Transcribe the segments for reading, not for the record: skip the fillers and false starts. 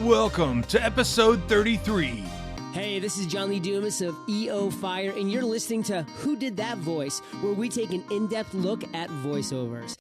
Welcome to episode 33. Hey, this is John Lee Dumas of EO Fire, and you're listening to Who Did That Voice, where we take an in-depth look at voiceovers.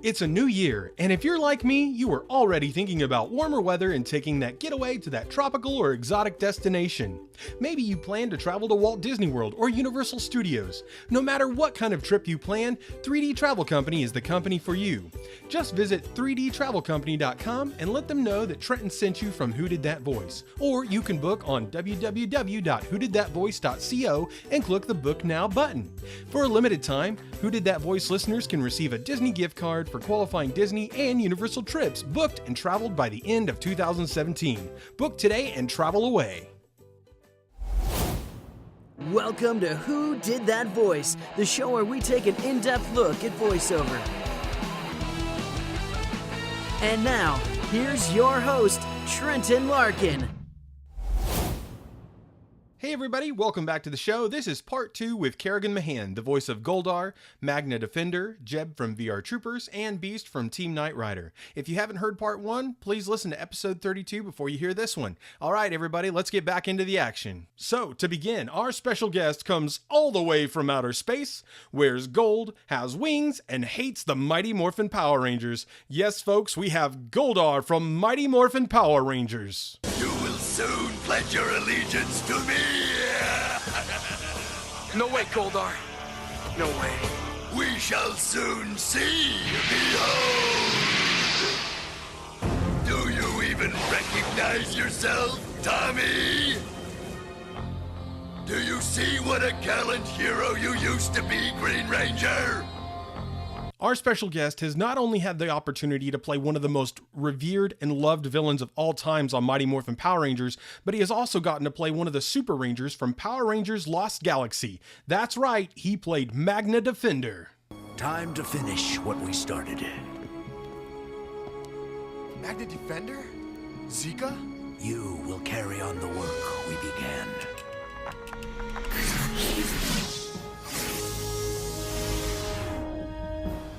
It's a new year, and if you're like me, you were already thinking about warmer weather and taking that getaway to that tropical or exotic destination. Maybe you plan to travel to Walt Disney World or Universal Studios. No matter what kind of trip you plan, 3D Travel Company is the company for you. Just visit 3dtravelcompany.com and let them know that Trenton sent you from Who Did That Voice. Or you can book on www.whodidthatvoice.co and click the Book Now button. For a limited time, Who Did That Voice listeners can receive a Disney gift card for qualifying Disney and Universal trips booked and traveled by the end of 2017. Book today and travel away. Welcome to Who Did That Voice, the show where we take an in-depth look at voiceover. And now, here's your host, Trenton Larkin. Hey everybody, welcome back to the show. This is part 2 with Kerrigan Mahan, the voice of Goldar, Magna Defender, Jeb from VR Troopers, and Beast from Team Knight Rider. If you haven't heard part 1, please listen to episode 32 before you hear this one. Alright everybody, let's get back into the action. So, to begin, our special guest comes all the way from outer space, wears gold, has wings, and hates the Mighty Morphin Power Rangers. Yes folks, we have Goldar from Mighty Morphin Power Rangers. You will soon pledge your allegiance to me! No way, Goldar. No way. We shall soon see. Behold! Do you even recognize yourself, Tommy? Do you see what a gallant hero you used to be, Green Ranger? Our special guest has not only had the opportunity to play one of the most revered and loved villains of all times on Mighty Morphin Power Rangers, but he has also gotten to play one of the Super Rangers from Power Rangers Lost Galaxy. That's right, he played Magna Defender. Time to finish what we started. Magna Defender? Zika? You will carry on the work we began.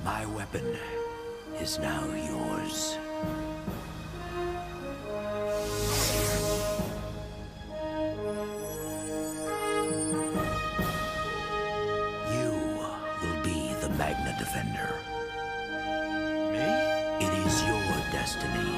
My weapon is now yours. You will be the Magna Defender. Me? It is your destiny.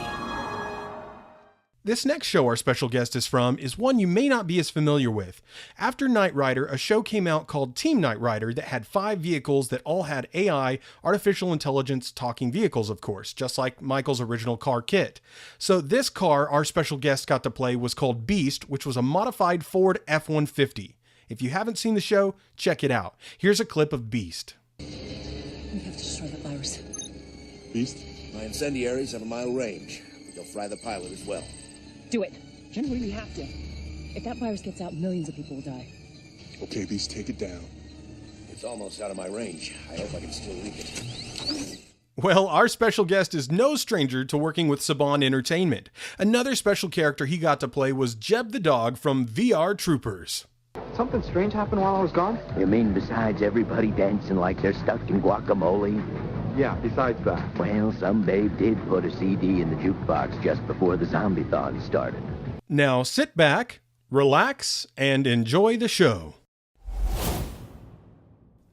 This next show our special guest is from is one you may not be as familiar with. After Knight Rider, a show came out called Team Knight Rider that had 5 vehicles that all had AI, artificial intelligence, talking vehicles, of course, just like Michael's original car kit. So this car our special guest got to play was called Beast, which was a modified Ford F-150. If you haven't seen the show, check it out. Here's a clip of Beast. We have to destroy the virus. Beast? My incendiaries have a mile range. They'll fry the pilot as well. Do it. Generally, we have to. If that virus gets out, millions of people will die. Okay, Beast, take it down. It's almost out of my range. I hope I can still leak it. Well, our special guest is no stranger to working with Saban Entertainment. Another special character he got to play was Jeb the dog from VR Troopers. Something strange happened while I was gone? You mean besides everybody dancing like they're stuck in guacamole? Yeah, besides that. Well, some babe did put a CD in the jukebox just before the zombie-thon started. Now sit back, relax, and enjoy the show.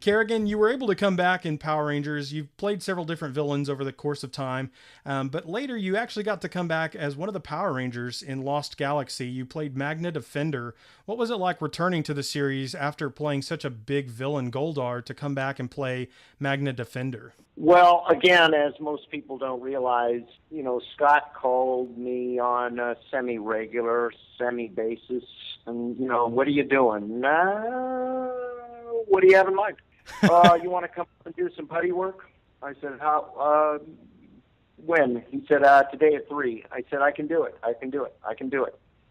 Kerrigan, you were able to come back in Power Rangers. You've played several different villains over the course of time, but later you actually got to come back as one of the Power Rangers in Lost Galaxy. You played Magna Defender. What was it like returning to the series after playing such a big villain, Goldar, to come back and play Magna Defender? Well, again, as most people don't realize, Scott called me on a semi-regular, semi-basis, and, what are you doing? What do you have in mind? You want to come and do some putty work? I said, how, when? He said, today at 3. I said, I can do it.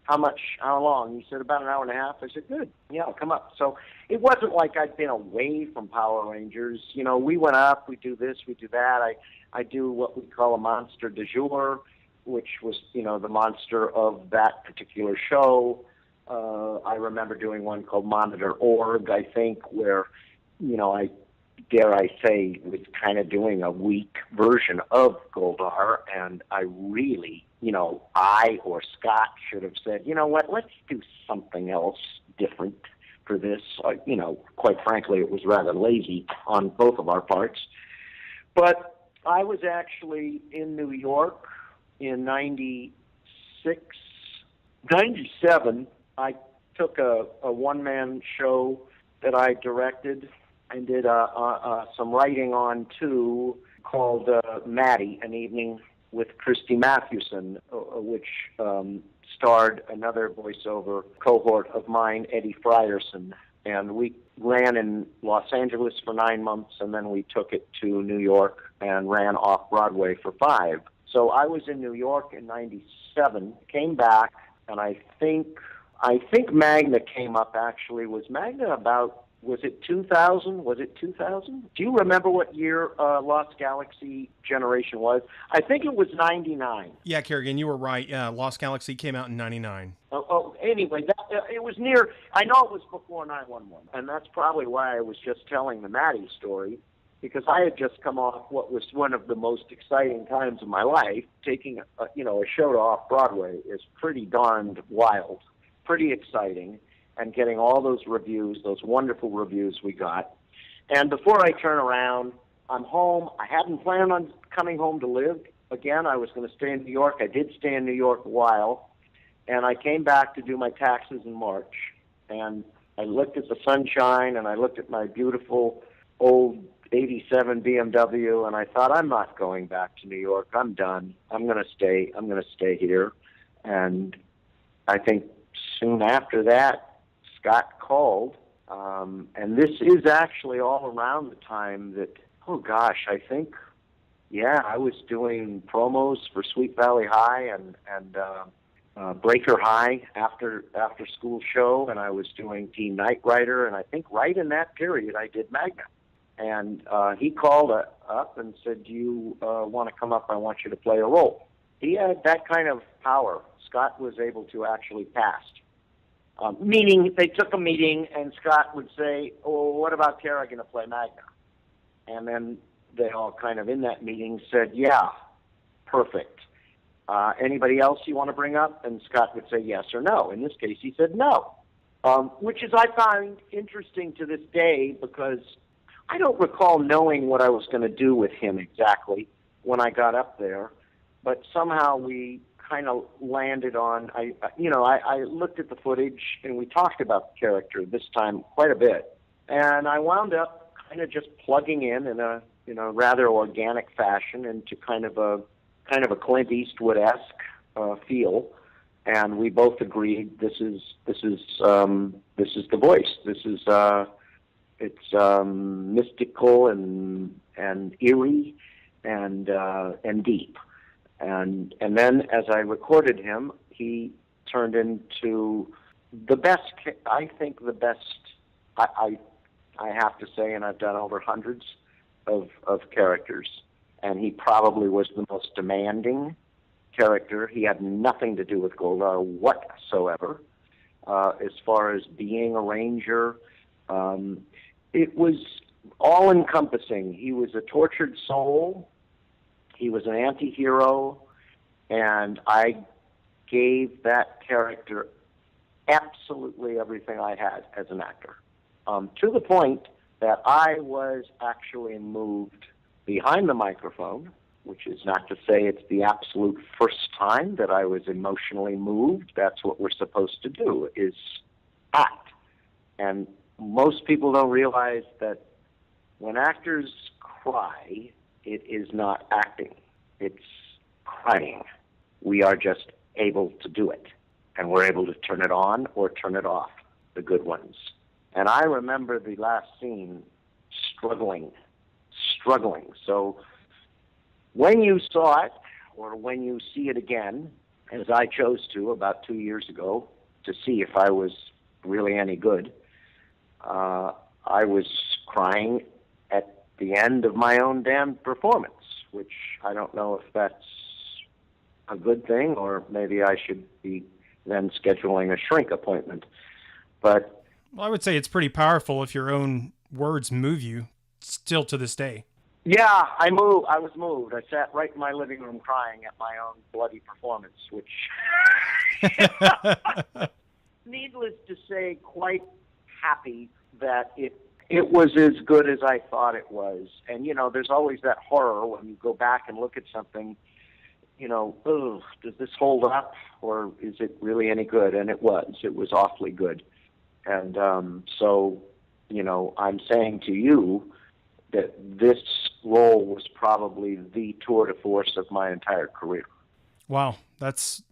How much? How long? He said, about an hour and a half. I said, good. Yeah, I'll come up. So it wasn't like I'd been away from Power Rangers. We went up, we do this, we do that. I do what we call a monster du jour, which was, the monster of that particular show. I remember doing one called Monitor Org, I think, where, I dare I say, was kind of doing a weak version of Goldar, and I really I or Scott should have said, you know what, let's do something else different for this. Quite frankly, it was rather lazy on both of our parts. But I was actually in New York in 97. I took a one-man show that I directed and did some writing on, too, called Maddie, An Evening with Christy Mathewson, which starred another voiceover cohort of mine, Eddie Frierson. And we ran in Los Angeles for 9 months, and then we took it to New York and ran off-Broadway for 5. So I was in New York in 97, came back, and I think Magna came up, actually. Was Magna about, was it 2000? Was it 2000? Do you remember what year Lost Galaxy Generation was? I think it was 99. Yeah, Kerrigan, you were right. Yeah, Lost Galaxy came out in 99. Anyway, it was near, I know it was before 911, and that's probably why I was just telling the Maddie story, because I had just come off what was one of the most exciting times of my life. Taking a show to off-Broadway is pretty darned wild, pretty exciting, and getting all those reviews, those wonderful reviews we got. And before I turn around, I'm home. I hadn't planned on coming home to live again. I was going to stay in New York. I did stay in New York a while, and I came back to do my taxes in March. And I looked at the sunshine, and I looked at my beautiful old 87 BMW, and I thought, I'm not going back to New York. I'm done. I'm going to stay here. And I think soon after that, Scott called, and this is actually all around the time that, I think, I was doing promos for Sweet Valley High and Breaker High after school show, and I was doing Team Knight Rider, and I think right in that period I did Magna. And he called up and said, do you want to come up? I want you to play a role. He had that kind of power. Scott was able to actually pass. Meaning they took a meeting and Scott would say, what about Kerrigan to play Magna? And then they all kind of in that meeting said, yeah, perfect. Anybody else you want to bring up? And Scott would say yes or no. In this case, he said no, which is I find interesting to this day, because I don't recall knowing what I was going to do with him exactly when I got up there, but somehow we kind of landed on, I looked at the footage and we talked about the character this time quite a bit. And I wound up kind of just plugging in a, rather organic fashion into kind of a Clint Eastwood-esque feel. And we both agreed this is the voice. This is, it's mystical and eerie and deep. And then as I recorded him, he turned into the best, I think the best, I have to say, and I've done over hundreds of characters, and he probably was the most demanding character. He had nothing to do with Goldar whatsoever. As far as being a ranger, it was all-encompassing. He was a tortured soul. He was an anti-hero, and I gave that character absolutely everything I had as an actor, to the point that I was actually moved behind the microphone, which is not to say it's the absolute first time that I was emotionally moved. That's what we're supposed to do, is act. And most people don't realize that when actors cry, it is not acting. It's crying. We are just able to do it. And we're able to turn it on or turn it off, the good ones. And I remember the last scene struggling. So when you saw it, or when you see it again, as I chose to about 2 years ago, to see if I was really any good, I was crying at the end of my own damn performance, which I don't know if that's a good thing, or maybe I should be then scheduling a shrink appointment. But well, I would say it's pretty powerful if your own words move you, still to this day. Yeah, I was moved. I sat right in my living room crying at my own bloody performance, which, needless to say, quite happy that it was as good as I thought it was. And, there's always that horror when you go back and look at something, oh, does this hold up, or is it really any good? And it was. It was awfully good. And so, I'm saying to you that this role was probably the tour de force of my entire career. Wow, that's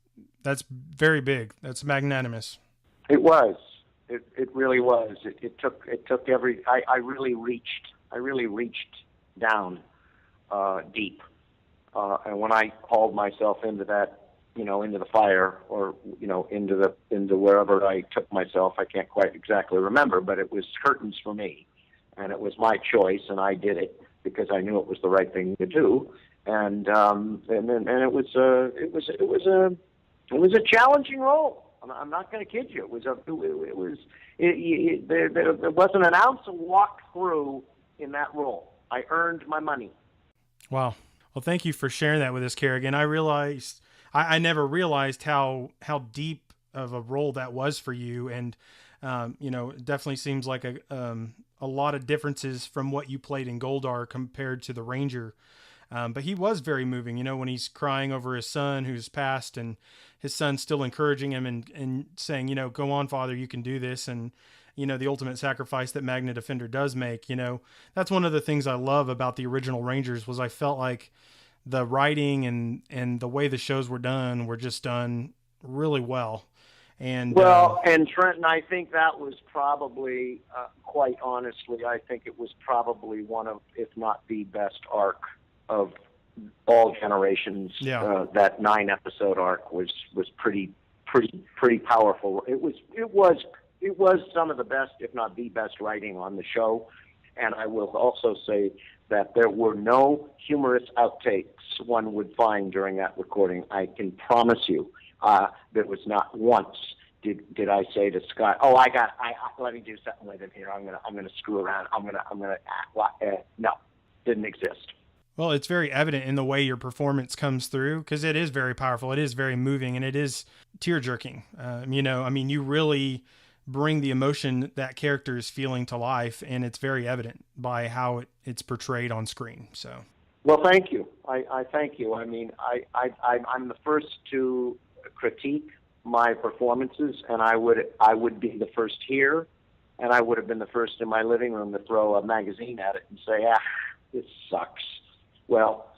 very big. That's magnanimous. It was. It really was. It took every. I really reached down deep, and when I hauled myself into that, into the fire, or into wherever I took myself, I can't quite exactly remember, but it was curtains for me. And it was my choice, and I did it because I knew it was the right thing to do. And it was a challenging role. I'm not going to kid you. There wasn't an ounce of walk through in that role. I earned my money. Wow. Well, thank you for sharing that with us, Kerrigan. I never realized how deep of a role that was for you, and it definitely seems like a lot of differences from what you played in Goldar compared to the Ranger. But he was very moving, when he's crying over his son who's passed, and his son still encouraging him and saying, go on, Father, you can do this. And, the ultimate sacrifice that Magna Defender does make, that's one of the things I love about the original Rangers was I felt like the writing and the way the shows were just done really well. And Trenton, I think that was probably, quite honestly, I think it was probably one of, if not the best arc of all generations. Yeah. That 9-episode arc was pretty powerful. It was some of the best, if not the best, writing on the show. And I will also say that there were no humorous outtakes one would find during that recording. I can promise you. There was not once did I say to Scott, "Oh, let me do something with him here. I'm gonna screw around. I'm gonna act." No, didn't exist. Well, it's very evident in the way your performance comes through, because it is very powerful. It is very moving, and it is tear jerking. You really bring the emotion that character is feeling to life, and it's very evident by how it's portrayed on screen. So. Well, thank you. I thank you. I'm the first to critique my performances, and I would be the first here, and I would have been the first in my living room to throw a magazine at it and say, this sucks. Well,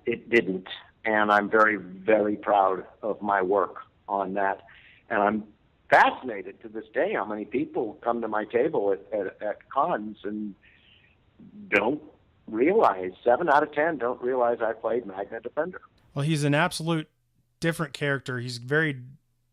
it didn't, and I'm very, very proud of my work on that, and I'm fascinated to this day how many people come to my table at cons and don't realize, 7 out of 10 don't realize I played Magna Defender. Well, he's an absolute different character. He's very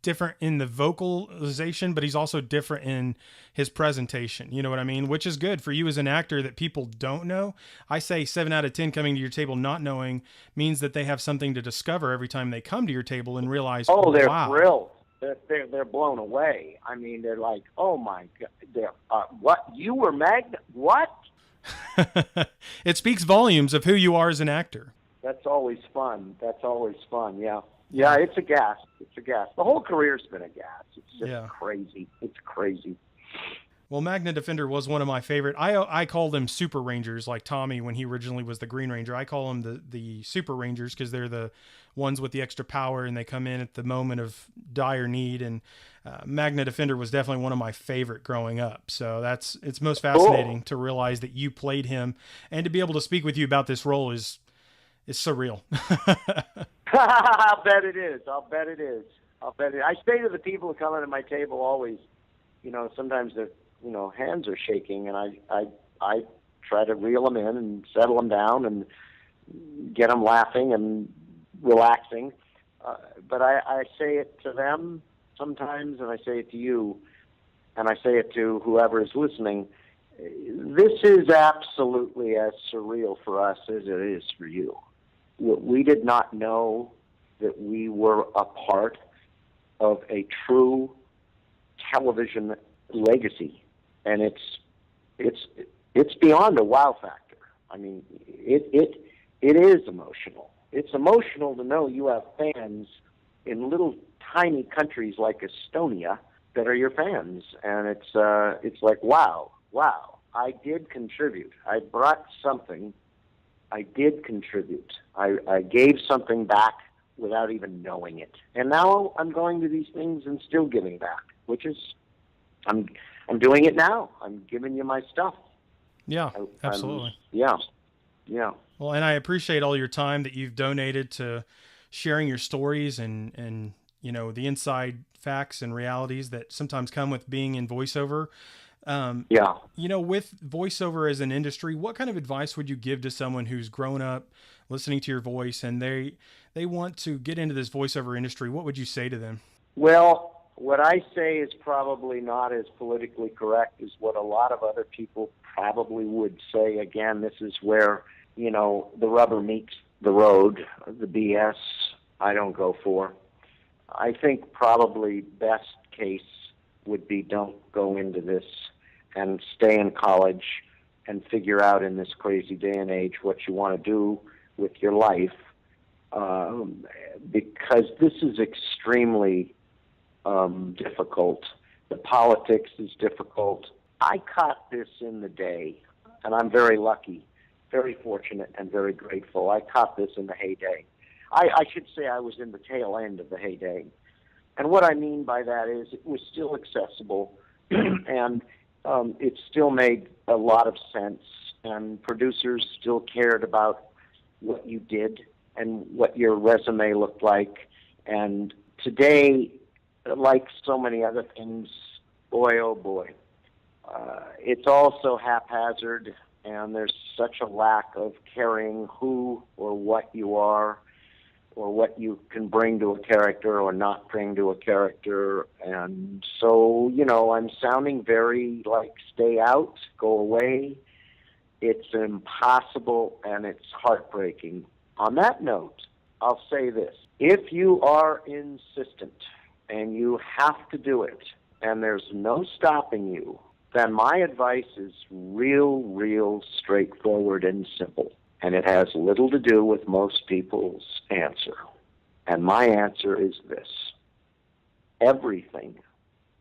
different in the vocalization, but he's also different in his presentation. You know what I mean? Which is good for you as an actor that people don't know. I say 7 out of 10 coming to your table not knowing means that they have something to discover every time they come to your table and realize, they're wow. Thrilled. They're blown away. I mean, they're like, oh my God, what? You were Magna? What? It speaks volumes of who you are as an actor. That's always fun. Yeah. Yeah, it's a gas. The whole career's been a gas. It's just crazy. It's crazy. Well, Magna Defender was one of my favorite. I called them Super Rangers, like Tommy when he originally was the Green Ranger. I call them the Super Rangers because they're the ones with the extra power, and they come in at the moment of dire need. And Magna Defender was definitely one of my favorite growing up. So it's most fascinating to realize that you played him, and to be able to speak with you about this role is surreal. I'll bet it is. I say to the people who come into my table always, sometimes their hands are shaking, and I try to reel them in and settle them down and get them laughing and relaxing. But I say it to them sometimes, and I say it to you, and I say it to whoever is listening. This is absolutely as surreal for us as it is for you. We did not know that we were a part of a true television legacy, and it's beyond a wow factor. I mean, it is emotional. It's emotional to know you have fans in little tiny countries like Estonia that are your fans, and it's like, wow, I did contribute. I brought something. I did contribute. I gave something back without even knowing it. And now I'm going to these things and still giving back, which is, I'm doing it now. I'm giving you my stuff. Yeah, absolutely. Yeah. Well, and I appreciate all your time that you've donated to sharing your stories and you know, the inside facts and realities that sometimes come with being in voiceover. You know, with voiceover as an industry, what kind of advice would you give to someone who's grown up listening to your voice and they want to get into this voiceover industry? What would you say to them? Well, what I say is probably not as politically correct as what a lot of other people probably would say. Again, this is where, you know, the rubber meets the road, the BS I don't go for. I think probably best case would be don't go into this and stay in college and figure out in this crazy day and age what you want to do with your life, because this is extremely difficult. The politics is difficult. I caught this in the day, and I'm very lucky, very fortunate, and very grateful. I caught this in the heyday. I should say I was in the tail end of the heyday. And what I mean by that is it was still accessible, and it still made a lot of sense, and producers still cared about what you did and what your resume looked like. And today, like so many other things, boy, oh boy, it's also haphazard, and there's such a lack of caring who or what you are, or what you can bring to a character or not bring to a character. And so, you know, I'm sounding very like stay out, go away. It's impossible and it's heartbreaking. On that note, I'll say this. If you are insistent and you have to do it and there's no stopping you, then my advice is real straightforward and simple. And it has little to do with most people's answer. And my answer is this. Everything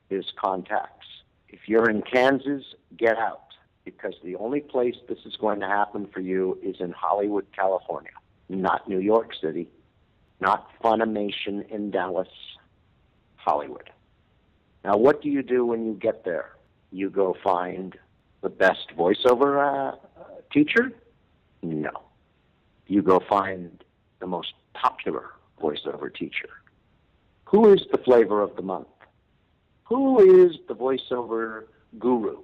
is contacts. If you're in Kansas, get out, because the only place this is going to happen for you is in Hollywood, California, not New York City, not Funimation in Dallas, Hollywood. Now, what do you do when you get there? You go find the best voiceover teacher? No. You go find the most popular voiceover teacher. Who is the flavor of the month? Who is the voiceover guru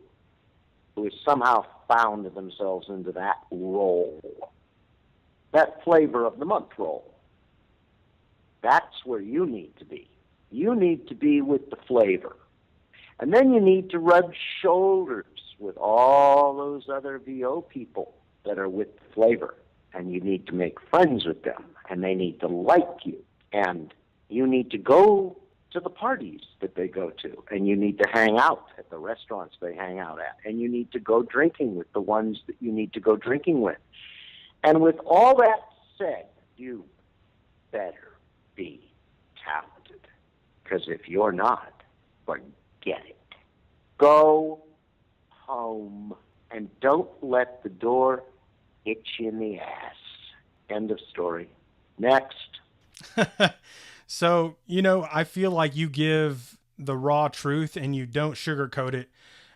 who has somehow found themselves into that role? That flavor of the month role. That's where you need to be. You need to be with the flavor. And then you need to rub shoulders with all those other VO people that are with the flavor, and you need to make friends with them, and they need to like you, and you need to go to the parties that they go to, and you need to hang out at the restaurants they hang out at, and you need to go drinking with the ones that you need to go drinking with. And with all that said, you better be talented, because if you're not, forget it. Go home and don't let the door itch you in the ass. End of story. Next. So, you know, I feel like you give the raw truth and you don't sugarcoat it.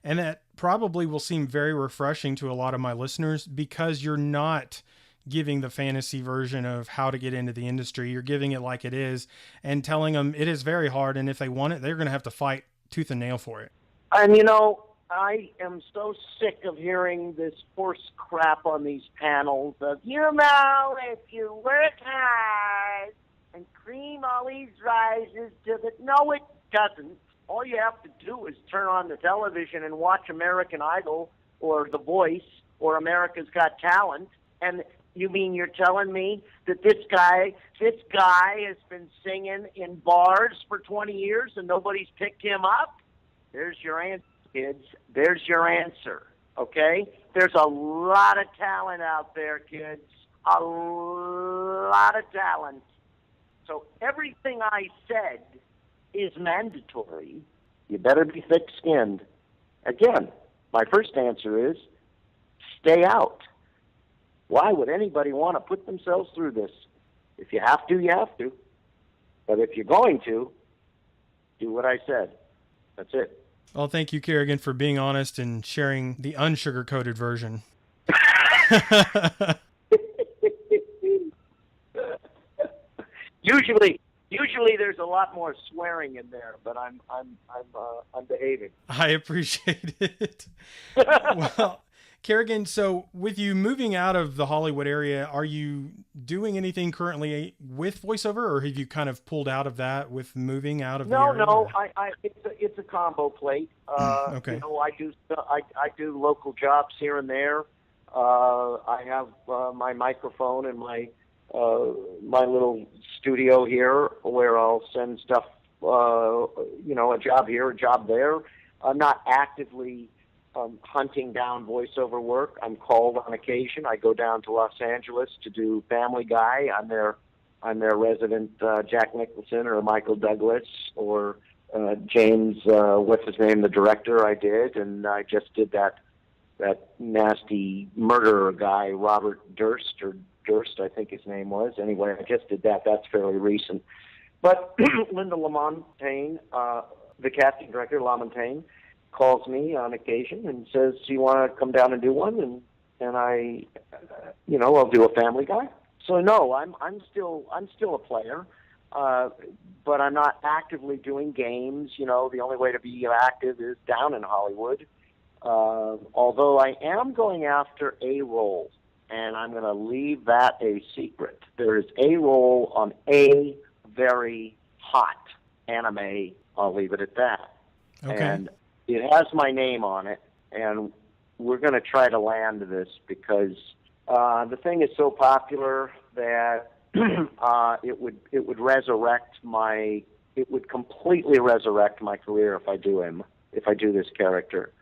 And that probably will seem very refreshing to a lot of my listeners, because you're not giving the fantasy version of how to get into the industry. You're giving it like it is and telling them it is very hard. And if they want it, they're going to have to fight tooth and nail for it. And, you know, I am so sick of hearing this horse crap on these panels of, you know, if you work hard and cream all these rises to the... No, it doesn't. All you have to do is turn on the television and watch American Idol or The Voice or America's Got Talent. And you mean you're telling me that this guy has been singing in bars for 20 years and nobody's picked him up? There's your answer, kids. There's your answer, okay? There's a lot of talent out there, kids. A lot of talent. So everything I said is mandatory. You better be thick-skinned. Again, my first answer is stay out. Why would anybody want to put themselves through this? If you have to, you have to. But if you're going to, do what I said. That's it. Well, thank you, Kerrigan, for being honest and sharing the unsugar-coated version. Usually there's a lot more swearing in there, but I'm behaving. I appreciate it. Well, Kerrigan, so with you moving out of the Hollywood area, are you doing anything currently with voiceover, or have you kind of pulled out of that with moving out of the area? No, it's a combo plate. Okay. You know, I do local jobs here and there. I have my microphone and my little studio here where I'll send stuff. You know, a job here, a job there. I'm not actively hunting down voiceover work. I'm called on occasion. I go down to Los Angeles to do Family Guy. I'm their resident Jack Nicholson or Michael Douglas or James, what's his name, the director. I did, and I just did that nasty murderer guy, Robert Durst, I think his name was. Anyway, I just did that. That's fairly recent. But Linda LaMontagne, the casting director, LaMontagne, calls me on occasion and says, "Do you want to come down and do one?" And I, I'll do a Family Guy. So no, I'm still a player, but I'm not actively doing games. You know, the only way to be active is down in Hollywood. Although I am going after a role, and I'm going to leave that a secret. There is a role on a very hot anime. I'll leave it at that. Okay. And it has my name on it, and we're going to try to land this because the thing is so popular that it would completely resurrect my career if I do this character.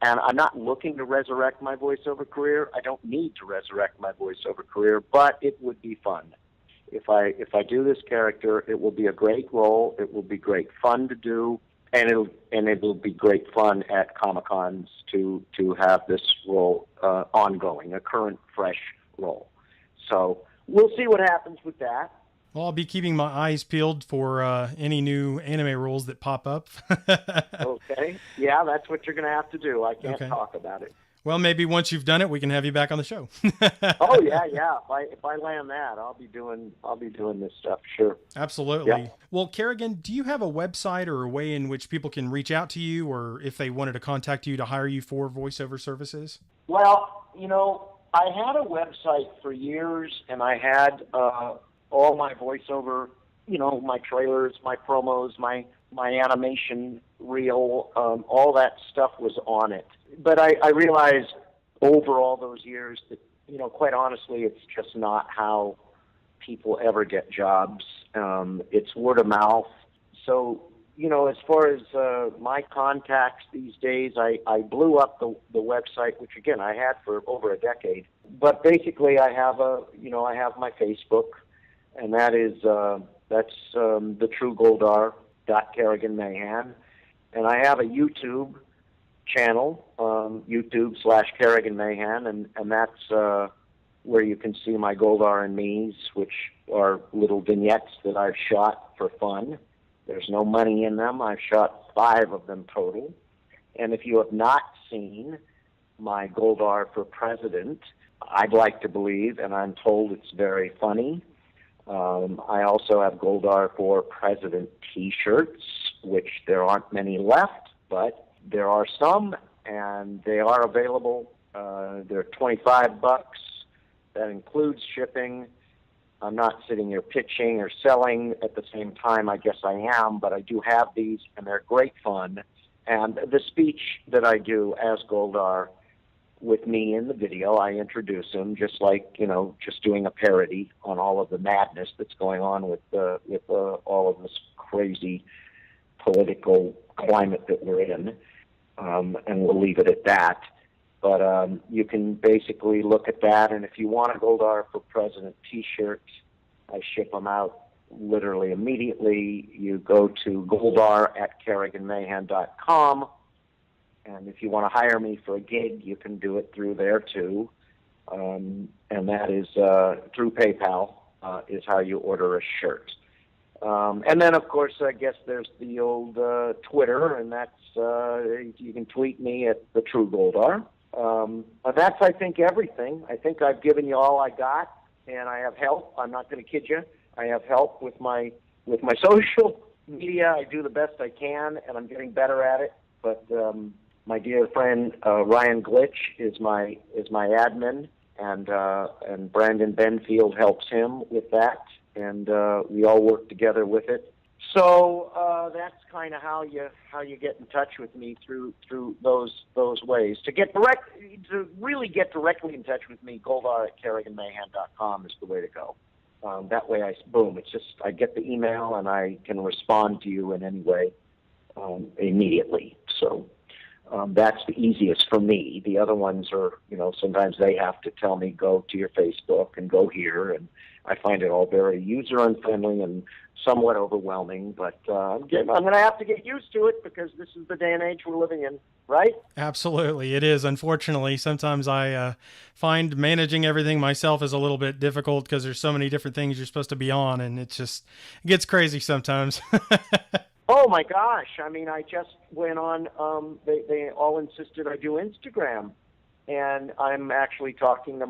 And I'm not looking to resurrect my voiceover career. I don't need to resurrect my voiceover career, but it would be fun. If I do this character, it will be a great role. It will be great fun to do. And it will be great fun at Comic-Cons to have this role ongoing, a current, fresh role. So we'll see what happens with that. Well, I'll be keeping my eyes peeled for any new anime roles that pop up. Okay. Yeah, that's what you're going to have to do. I can't talk about it. Well, maybe once you've done it, we can have you back on the show. Oh yeah. If I land that, I'll be doing this stuff. Sure. Absolutely. Yeah. Well, Kerrigan, do you have a website or a way in which people can reach out to you, or if they wanted to contact you to hire you for voiceover services? Well, I had a website for years, and I had all my voiceover, my trailers, my promos, my animation reel, all that stuff was on it. But I realized over all those years that, quite honestly, it's just not how people ever get jobs. It's word of mouth. So, as far as my contacts these days, I blew up the website, which again I had for over a decade. But basically, I have my Facebook, and that is that's the True Goldar Kerrigan Mahan, and I have a YouTube channel, YouTube/Kerrigan Mahan, and that's where you can see my Goldar and me's, which are little vignettes that I've shot for fun. There's no money in them. I've shot 5 of them total. And if you have not seen my Goldar for President, I'd like to believe, and I'm told it's very funny. I also have Goldar for President T-shirts, which there aren't many left, but there are some, and they are available. They're $25. That includes shipping. I'm not sitting here pitching or selling at the same time. I guess I am, but I do have these, and they're great fun. And the speech that I do as Goldar with me in the video, I introduce him just like, just doing a parody on all of the madness that's going on with all of this crazy political climate that we're in. And we'll leave it at that. But you can basically look at that, and if you want a Goldar for President T-shirt, I ship them out literally immediately. You go to goldar@kerriganmahan.com, and if you want to hire me for a gig, you can do it through there too. And that is through PayPal is how you order a shirt. And then, of course, I guess there's the old Twitter, and that's you can tweet me at the True Goldar. But that's, I think, everything. I think I've given you all I got, and I have help. I'm not going to kid you. I have help with my social media. I do the best I can, and I'm getting better at it. But my dear friend Ryan Glitch is my admin, and Brandon Benfield helps him with that, and we all work together with it. So that's kind of how you get in touch with me through those ways. To really get directly in touch with me, Goldar@KerriganMahan.com is the way to go. That way, it's just I get the email and I can respond to you in any way immediately. So that's the easiest for me. The other ones are, sometimes they have to tell me, go to your Facebook and go here, and I find it all very user unfriendly and somewhat overwhelming, but I'm going to have to get used to it because this is the day and age we're living in, right? Absolutely, it is. Unfortunately, sometimes I find managing everything myself is a little bit difficult because there's so many different things you're supposed to be on, and it gets crazy sometimes. Oh my gosh! I mean, I just went on. They all insisted I do Instagram, and I'm actually talking to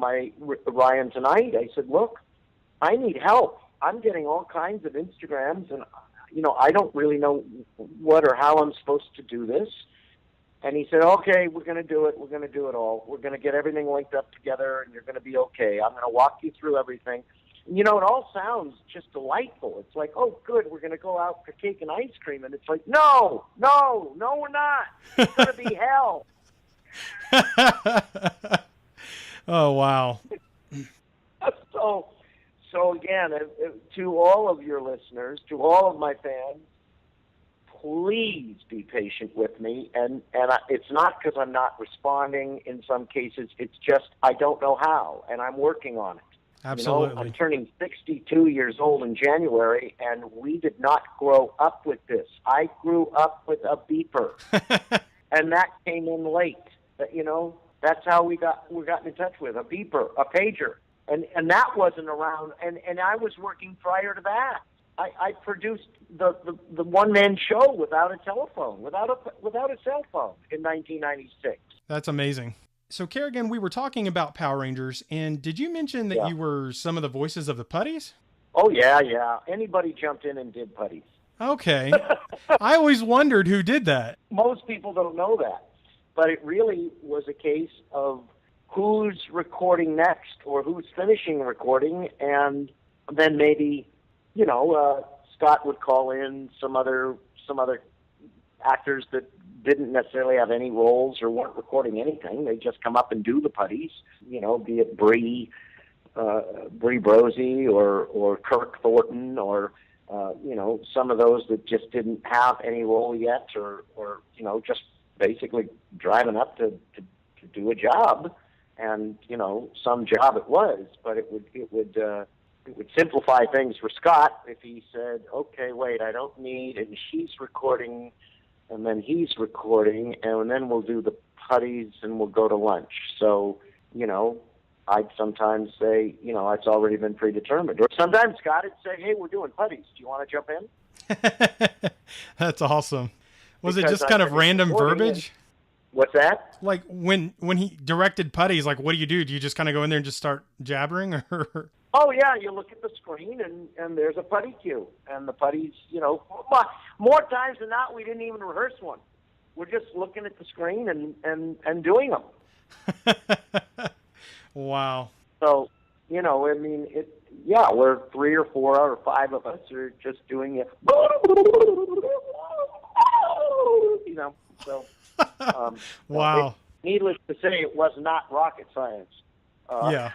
Ryan tonight. I said, look, I need help. I'm getting all kinds of Instagrams, and I don't really know what or how I'm supposed to do this. And he said, okay, we're going to do it. We're going to do it all. We're going to get everything linked up together, and you're going to be okay. I'm going to walk you through everything. And, it all sounds just delightful. It's like, oh, good, we're going to go out for cake and ice cream. And it's like, no, we're not. It's going to be hell. Oh, wow. So again, to all of your listeners, to all of my fans, please be patient with me. And it's not because I'm not responding in some cases. It's just I don't know how, and I'm working on it. Absolutely. I'm turning 62 years old in January, and we did not grow up with this. I grew up with a beeper, and that came in late. That's how we got in touch with a beeper, a pager. And that wasn't around, and I was working prior to that. I produced the one-man show without a telephone, without a cell phone in 1996. That's amazing. So, Kerrigan, we were talking about Power Rangers, and did you mention that you were some of the voices of the putties? Oh, yeah. Anybody jumped in and did putties. Okay. I always wondered who did that. Most people don't know that, but it really was a case of who's recording next or who's finishing recording, and then maybe, Scott would call in some other actors that didn't necessarily have any roles or weren't recording anything. They just come up and do the putties, be it Bree Brosey or Kirk Thornton or, some of those that just didn't have any role yet or just basically driving up to do a job. And, some job it was, but it would simplify things for Scott if he said, okay, wait, I don't need, and she's recording, and then he's recording, and then we'll do the putties and we'll go to lunch. So, I'd sometimes say, it's already been predetermined. Or sometimes Scott would say, hey, we're doing putties. Do you want to jump in? That's awesome. Was it just kind of random verbiage? What's that? Like when he directed putties, like what do? Do you just kind of go in there and just start jabbering? Or? Oh, yeah, you look at the screen and there's a putty cue. And the putties, more times than not, we didn't even rehearse one. We're just looking at the screen and doing them. Wow. So, we're 3 or 4 or 5 of us are just doing it. So. Wow. Needless to say, it was not rocket science. Yeah.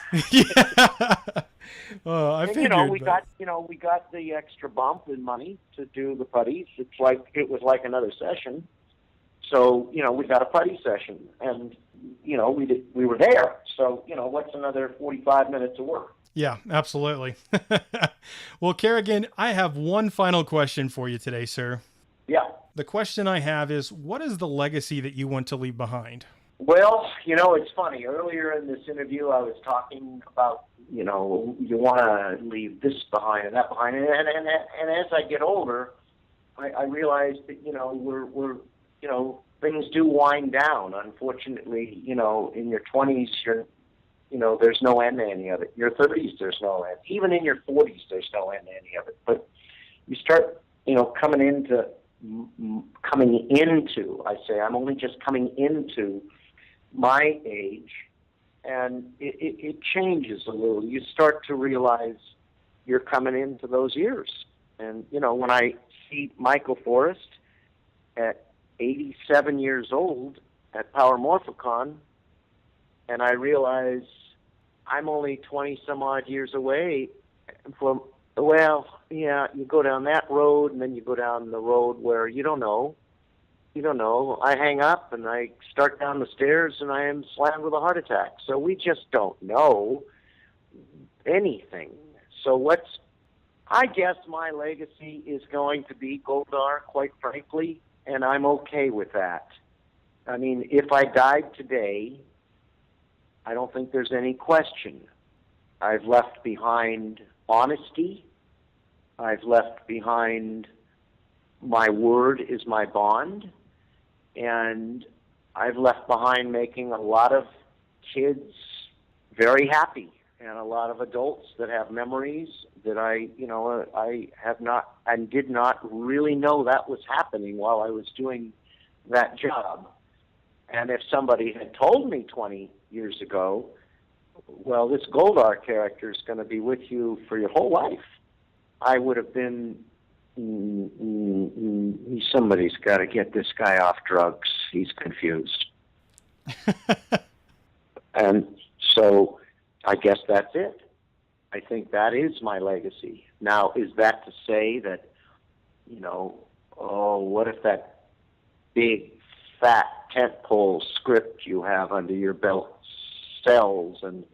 I figured. We got the extra bump in money to do the putties. It was like another session. So, we got a putty session, and, we were there. So, what's another 45 minutes of work? Yeah, absolutely. Well, Kerrigan, I have one final question for you today, sir. Yeah. The question I have is, what is the legacy that you want to leave behind? Well, it's funny. Earlier in this interview, I was talking about, you want to leave this behind and that behind. And as I get older, I realize that, we're things do wind down. Unfortunately, in your 20s, there's no end to any of it. Your 30s, there's no end. Even in your 40s, there's no end to any of it. But you start, coming into, I'm only just coming into my age, and it changes a little. You start to realize you're coming into those years. And, when I see Michael Forrest at 87 years old at Power Morphicon, and I realize I'm only 20 some odd years away from, you go down that road, and then you go down the road where you don't know. I hang up and I start down the stairs and I am slammed with a heart attack. So we just don't know anything. So I guess my legacy is going to be Goldar, quite frankly, and I'm okay with that. I mean, if I died today, I don't think there's any question. I've left behind honesty. I've left behind my word is my bond. And I've left behind making a lot of kids very happy, and a lot of adults that have memories that I have not and did not really know that was happening while I was doing that job. And if somebody had told me 20 years ago, well, this Goldar character is going to be with you for your whole life, I would have been, somebody's got to get this guy off drugs. He's confused. And so I guess that's it. I think that is my legacy. Now, is that to say that, what if that big, fat tentpole script you have under your belt sells and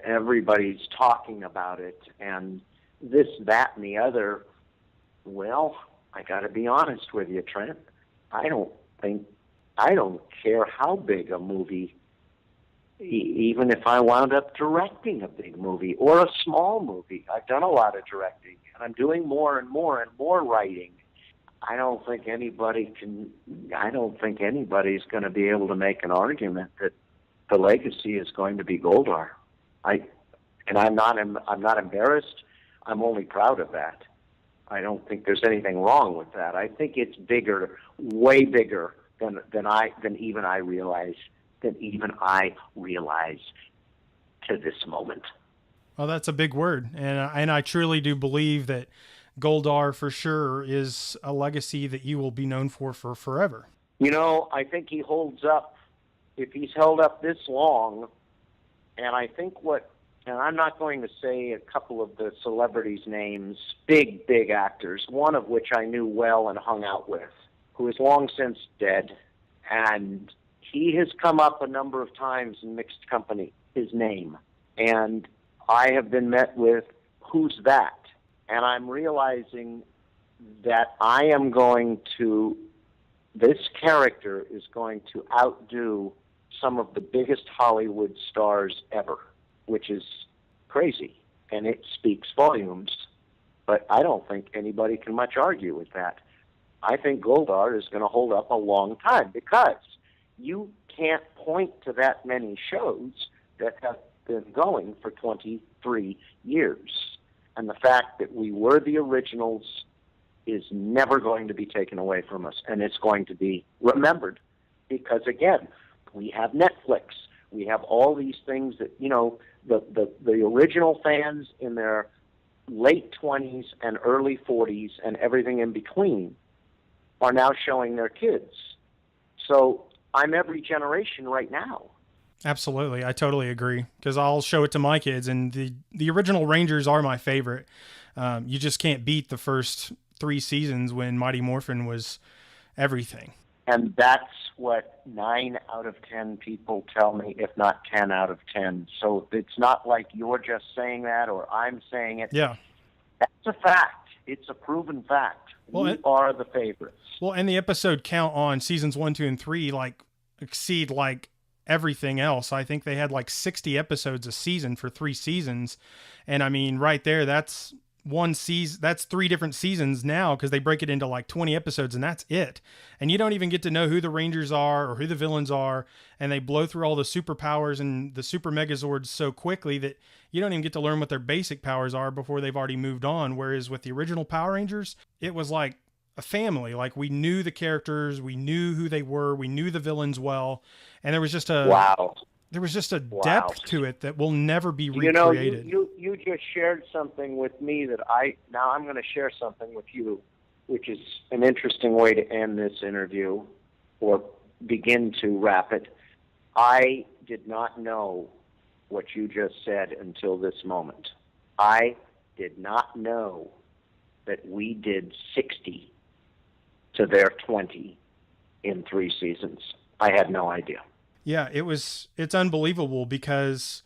everybody's talking about it and this, that, and the other? Well, I got to be honest with you, Trent. I don't care how big a movie, even if I wound up directing a big movie or a small movie. I've done a lot of directing, and I'm doing more and more and more writing. I don't think anybody's going to be able to make an argument that the legacy is going to be Goldar. I'm not embarrassed. I'm only proud of that. I don't think there's anything wrong with that. I think it's bigger, way bigger than even I realize to this moment. Well, that's a big word, and I truly do believe that Goldar for sure is a legacy that you will be known for forever. I think he holds up. If he's held up this long, and I think and I'm not going to say a couple of the celebrities' names, big actors, one of which I knew well and hung out with, who is long since dead, and he has come up a number of times in mixed company, his name, and I have been met with, who's that? And I'm realizing that this character is going to outdo some of the biggest Hollywood stars ever, which is crazy, and it speaks volumes, but I don't think anybody can much argue with that. I think Goldar is going to hold up a long time, because you can't point to that many shows that have been going for 23 years. And the fact that we were the originals is never going to be taken away from us, and it's going to be remembered, because, again, we have Netflix. We have all these things that, the original fans in their late 20s and early 40s and everything in between are now showing their kids. So I'm every generation right now. Absolutely. I totally agree, because I'll show it to my kids, and the original Rangers are my favorite. You just can't beat the first 3 seasons when Mighty Morphin was everything. And that's what 9 out of 10 people tell me, if not 10 out of 10. So it's not like you're just saying that or I'm saying it. Yeah. That's a fact. It's a proven fact. Well, we are the favorites. Well, and the episode count on seasons 1, 2, and 3 exceed everything else. I think they had 60 episodes a season for 3 seasons. And I mean, right there, that's one season. That's 3 different seasons now, because they break it into 20 episodes, and that's it. And you don't even get to know who the Rangers are or who the villains are. And they blow through all the superpowers and the super megazords so quickly that you don't even get to learn what their basic powers are before they've already moved on. Whereas with the original Power Rangers, it was like a family. We knew the characters, we knew who they were, we knew the villains well, and there was just a depth to it that will never be recreated. You just shared something with me that now I'm going to share something with you, which is an interesting way to end this interview or begin to wrap it. I did not know what you just said until this moment. I did not know that we did 60 to their 20 in 3 seasons. I had no idea. Yeah, it's unbelievable because,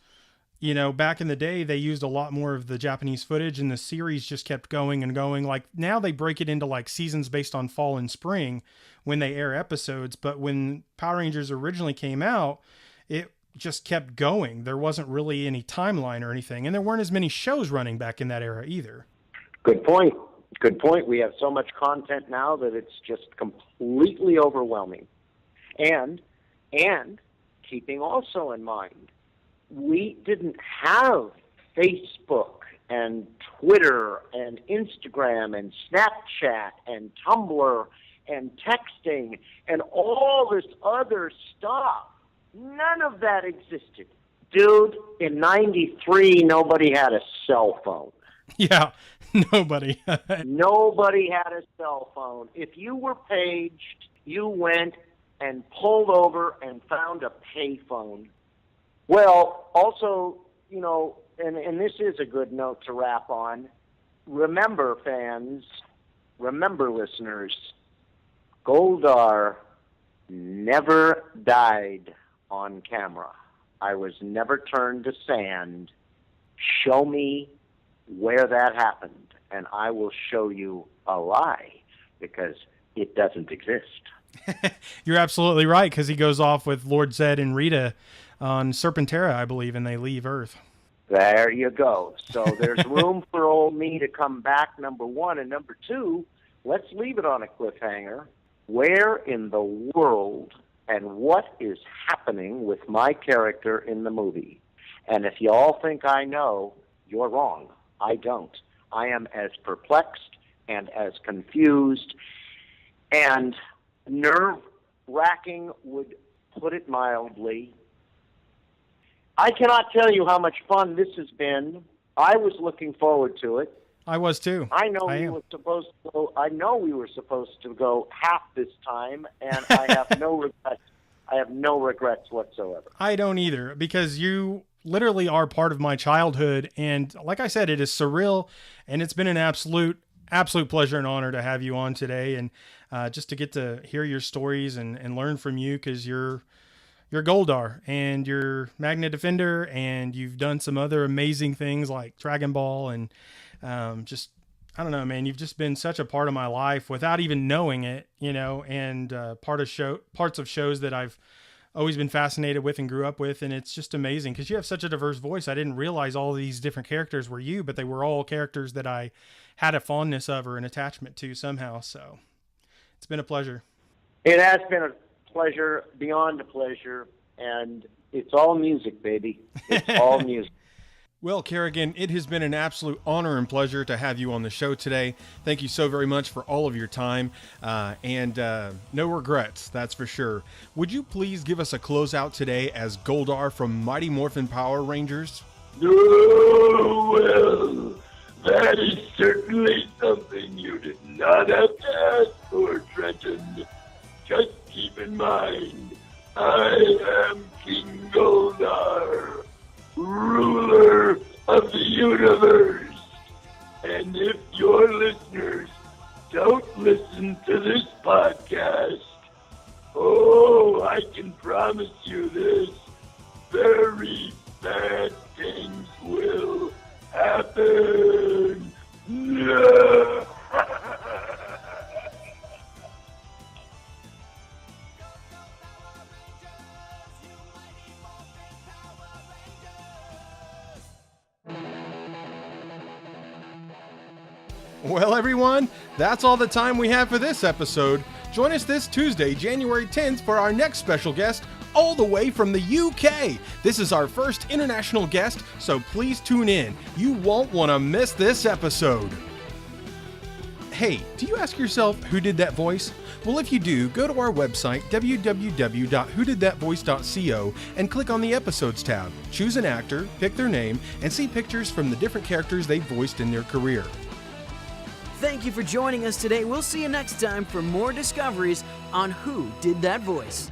back in the day, they used a lot more of the Japanese footage, and the series just kept going and going. Now they break it into seasons based on fall and spring when they air episodes. But when Power Rangers originally came out, it just kept going. There wasn't really any timeline or anything. And there weren't as many shows running back in that era either. Good point. Good point. We have so much content now that it's just completely overwhelming. And keeping also in mind, we didn't have Facebook and Twitter and Instagram and Snapchat and Tumblr and texting and all this other stuff. None of that existed. Dude, in 93, nobody had a cell phone. Yeah, nobody. Nobody had a cell phone. If you were paged, you went and pulled over and found a payphone. Well, also, and this is a good note to wrap on. Remember, fans, remember, listeners, Goldar never died on camera. I was never turned to sand. Show me where that happened, and I will show you a lie, because it doesn't exist. You're absolutely right, because he goes off with Lord Zed and Rita on Serpentera, I believe, and they leave Earth. There you go. So there's room for old me to come back, number one. And number two, let's leave it on a cliffhanger. Where in the world and what is happening with my character in the movie? And if you all think I know, you're wrong. I don't. I am as perplexed and as confused and nerve-wracking, would put it mildly. I cannot tell you how much fun this has been. I was looking forward to it. I was too. I know we were supposed to go half this time, and I have no regrets. I have no regrets whatsoever. I don't either, because you literally are part of my childhood, and like I said, it is surreal, and it's been an absolute pleasure and honor to have you on today, and just to get to hear your stories and learn from you, because you're Goldar and you're Magna Defender, and you've done some other amazing things like Dragon Ball, and I don't know, man, you've just been such a part of my life without even knowing it, and parts of shows that I've always been fascinated with and grew up with. And it's just amazing because you have such a diverse voice. I didn't realize all these different characters were you, but they were all characters that I had a fondness of or an attachment to somehow. So it's been a pleasure. It has been a pleasure, beyond a pleasure, and it's all music, baby. It's all music. Well, Kerrigan, it has been an absolute honor and pleasure to have you on the show today. Thank you so very much for all of your time, and no regrets, that's for sure. Would you please give us a closeout today as Goldar from Mighty Morphin Power Rangers? Oh, well, that is certainly something you did not have to ask for, Trenton. Just keep in mind, I am King Goldar, ruler of the universe. And if your listeners don't listen to this podcast. Oh, I can promise you this. Very bad things will happen. Well, everyone, that's all the time we have for this episode. Join us this Tuesday, January 10th, for our next special guest, all the way from the UK. This is our first international guest, so please tune in. You won't want to miss this episode. Hey, do you ask yourself who did that voice? Well, if you do, go to our website, www.whodidthatvoice.co, and click on the Episodes tab. Choose an actor, pick their name, and see pictures from the different characters they've voiced in their career. Thank you for joining us today. We'll see you next time for more discoveries on Who Did That Voice.